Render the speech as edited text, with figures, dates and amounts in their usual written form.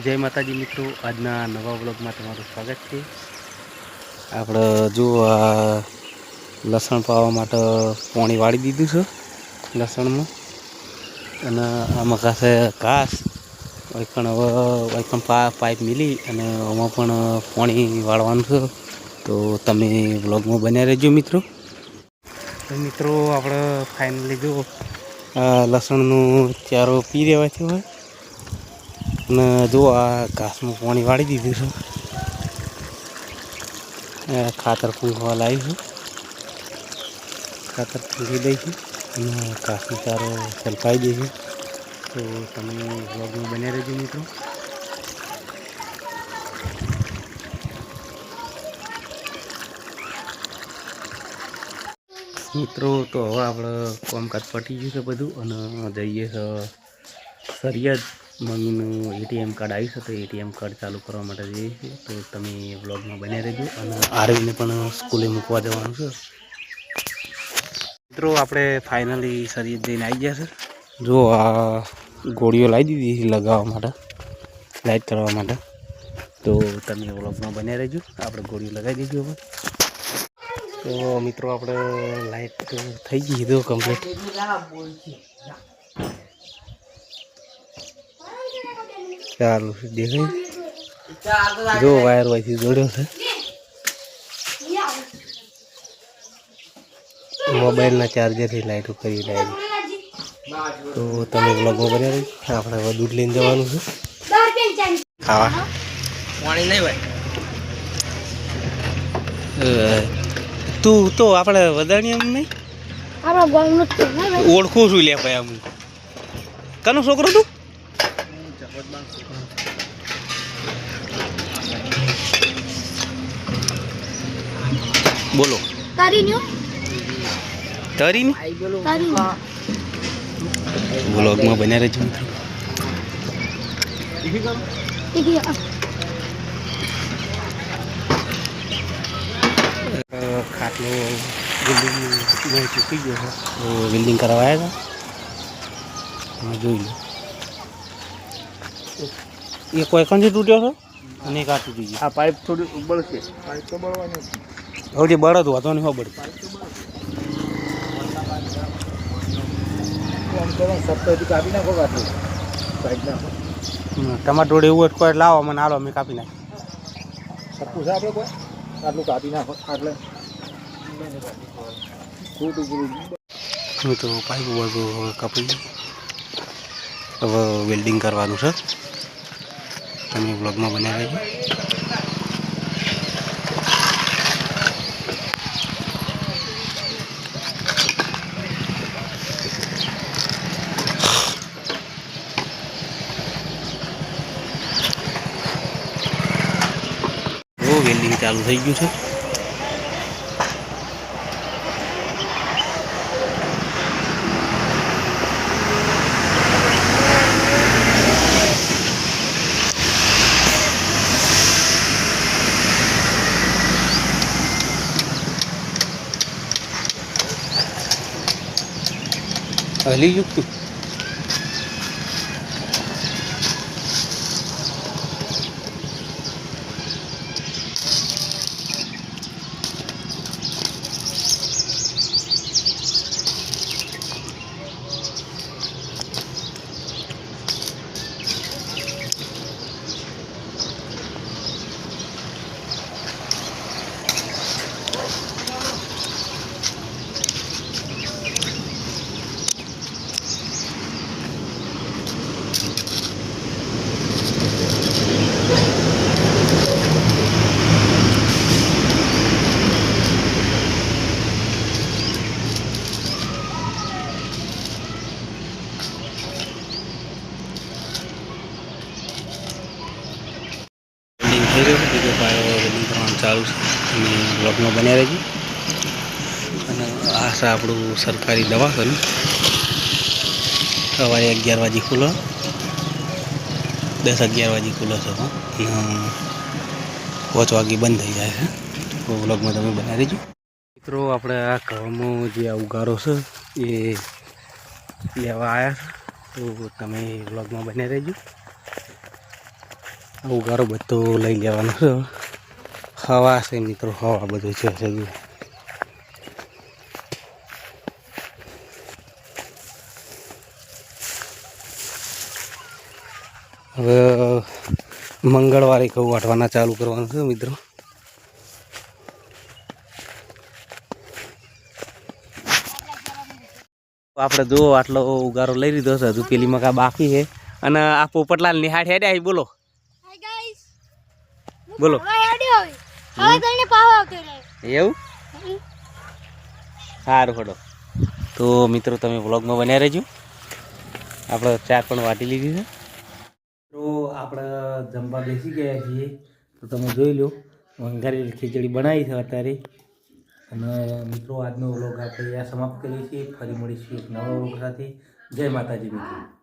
જય માતાજી મિત્રો, આજના નવા વ્લોગમાં તમારું સ્વાગત છે। આપણે જો આ લસણ પાવા માટે પાણી વાળી દીધું છે લસણમાં, અને આમાં કાસે ઘાસ પણ હવે પણ પાઇપ મિલી અને આમાં પણ પાણી વાળવાનું છે। તો તમે વ્લોગમાં બન્યા રહેજો મિત્રો। તો મિત્રો આપણે ફાઇનલી જો લસણનું ચારો પી દેવાથી હોય અને જો આ ઘાસમાં પાણી વાળી દીધું છે। ખાતર ફૂંકવા લાવીશું, ખાતર ફૂંકી દઈશું અને ઘાસનો ચારો સલપાઈ દઈશું। તો તમે વ્લોગમાં બન્યા રહેજો મિત્રો। મિત્રો તો હવે આપણે કામકાજ પટી ગયું છે બધું, અને જઈએ સરિયદ મમ્મીનું એટીએમ કાર્ડ આવ્યું છે, તો એટીએમ કાર્ડ ચાલુ કરવા માટે જઈએ છીએ। તો તમે વ્લોગમાં બન્યા રહેજો। અને આરવીને પણ સ્કૂલે મૂકવા જવાનું છે મિત્રો। આપણે ફાઇનલી સરિયદ જઈને આવી ગયા છે। જો આ ગોળીઓ લાવી દીધી લગાવવા માટે, લાઇટ કરવા માટે। તો તમે વ્લોગમાં બન્યા રહેજો, આપણે ગોળીઓ લગાવી દીધી હવે। તો મિત્રો આપણે લાઇટ થઈ ગઈ તો કમ્પ્લીટ। ચાલુ દેખાય, જો વાયર વાયથી જોડ્યો છે, મોબાઈલના ચાર્જરથી લાઇટો કરી ડાયરી। તો તમે વ્લોગમાં બન્યા રહેજો। આપણે હવે દૂધ લઈને જવાનું છે ખાવા। પાણી નહીં હોય તું તો આપણે વધાણી એમ નહીં ઓળખું છું લે ભાઈ। આમ કનો છોકરો તું? બોલો તારી વ્લોગમાં બન્યા રહેજો મિત્રો। ખાટલો બિલ્ડિંગ ચૂકી ગયો છે, તો બિલ્ડિંગ કરવા આવ્યા હતા, જોઈ લો। એ કોઈ કંથી તૂટ્યો છે અને એક આ તૂટી ગયો। આ પાઇપ થોડી બળશે, પાઇપ તો બળવાની સૌથી બળદ હતો નહીં ખબર સપ્તાહથી કાપી નાખો કાઢું સાઈડ નાખો। તમારા જોડે એવું કોઈ લાવો મને હાલો, અમે કાપી નાખી સપ્પું છે આપણે કોઈ આટલું કાપી નાખો આટલે તો પાઇપ બધું કાપી હવે વેલ્ડિંગ કરવાનું છે। તમે બ્લોગમાં બન્યા રહેજો। વેલ્ડિંગ ચાલુ થઈ ગયું છે। હલી યુક્ત થઈ રહ્યો છે, બીજો પાયો વેલ્ડિંગ કરવાનું ચાલુ છે। અને બ્લોગમાં બન્યા રહેજો। અને આ છે આપણું સરકારી દવાખાનું, સવારે 11 વાગે ખુલે, 10-11 વાગે ખુલે છે, અને 5 વાગે બંધ થઈ જાય છે। તો બ્લોગમાં તમે બન્યા રહેજો મિત્રો। આપણે આ ઘઉંમાં જે આ ઉગારો છે એ લેવા આવ્યા છે, તો તમે વ્લોગમાં બન્યા રહેજો। ઉગારો બધો લઈ લેવાનો છે. હવા છે મિત્રો, હવા બધું છે હજુ. હવે મંગળવારે ઘઉં વાટવાના ચાલુ કરવાનું છે મિત્રો. આપણે જુઓ આટલો ઉગારો લઈ લીધો છે, હજુ પેલી મકા બાકી છે. અને આ પોપટલાલ નિહાળ હેડ્યા અહીં. બોલો બોલો. એવું સારું હડો. તો મિત્રો તમે વ્લોગમાં બન્યા રહેજો. આપણે ચા પણ વાટી લીધી છે. તો આપણે જમવા બેસી ગયા છીએ. તો તમે જોઈ લો, વંઘારેલી ખીચડી બનાવી છે અત્યારે. અને મિત્રો આજનો વ્લોગ આપણે સમાપ્ત કરીએ છીએ. ફરી મળીશું એક નવા વ્લોગ સાથે. જય માતાજી મિત્રો.